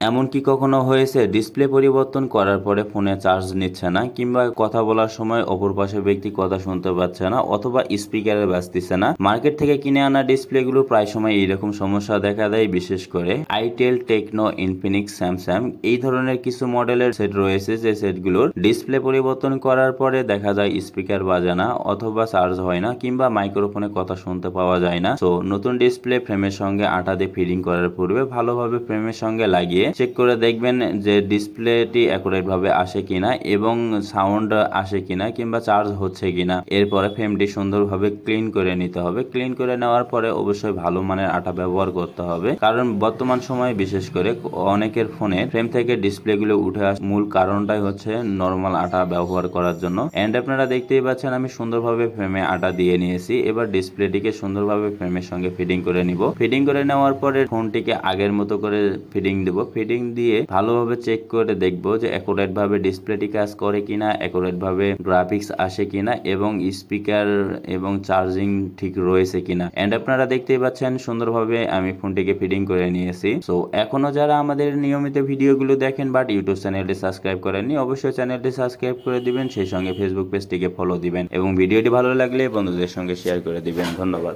এমন কি কখনো হয়েছে ডিসপ্লে পরিবর্তন করার পরে ফোনে চার্জ নিচ্ছে না, কিংবা কথা বলার সময় অপর পাশের ব্যক্তি কথা শুনতে পাচ্ছে না, অথবা স্পিকারে বাজতেছে না? মার্কেট থেকে কিনে আনা ডিসপ্লেগুলো প্রায় সময় এইরকম সমস্যা দেখা দেয়, বিশেষ করে আইটেল, টেকনো, ইনফিনিক্স, স্যামসাং এই ধরনের কিছু মডেলের সেট রয়েছে, যে সেটগুলোর ডিসপ্লে পরিবর্তন করার পরে দেখা যায় স্পিকার বাজে না, অথবা চার্জ হয় না, কিংবা মাইক্রোফোনে কথা শুনতে পাওয়া যায় না। তো নতুন ডিসপ্লে ফ্রেমের সঙ্গে আঠা দিয়ে ফিটিং করার পূর্বে ভালোভাবে ফ্রেমের সঙ্গে লাগিয়ে চেক করে দেখবেন যে ডিসপ্লেটি অ্যাকুরেট ভাবে আসে কিনা, এবং সাউন্ড আসে কিনা, কিংবা চার্জ হচ্ছে কিনা। এরপরে ফ্রেমটি সুন্দরভাবে ক্লিন করে নিতে হবে। ক্লিন করে নেওয়ার পরে অবশ্যই ভালো মানের আঠা ব্যবহার করতে হবে, কারণ বর্তমান সময়ে বিশেষ করে অনেকের ফোনে ফ্রেম থেকে ডিসপ্লে গুলো উঠে আসে, মূল কারণটাই হচ্ছে নরমাল আঠা ব্যবহার করার জন্য। এন্ড আপনারা দেখতেই পাচ্ছেন আমি সুন্দরভাবে ফ্রেমে আঠা দিয়ে নিয়েছি। এবার ডিসপ্লেটিকে সুন্দরভাবে ফ্রেমের সঙ্গে ফিটিং করে নিব। ফিটিং করে নেওয়ার পরে ফোনটিকে আগের মতো করে ফিটিং দেব। ফিটিং দিয়ে ভালোভাবে চেক করে দেখব যে অ্যাকুরেট ভাবে ডিসপ্লেটি কাজ করে কিনা, অ্যাকুরেট ভাবে গ্রাফিক্স আসে কিনা, এবং স্পিকার এবং চার্জিং ঠিক রয়েছে কিনা। এন্ড আপনারা দেখতেই পাচ্ছেন সুন্দরভাবে আমি ফোনটিকে ফিটিং করে নিয়েছি। সো এখনো যারা আমাদের নিয়মিত ভিডিওগুলো দেখেন বাট ইউটিউব চ্যানেলটি সাবস্ক্রাইব করেননি, অবশ্যই চ্যানেলটি সাবস্ক্রাইব করে দিবেন, সেই সঙ্গে ফেসবুক পেজটিকে ফলো দিবেন, এবং ভিডিওটি ভালো লাগলে বন্ধুদের সঙ্গে শেয়ার করে দিবেন। ধন্যবাদ।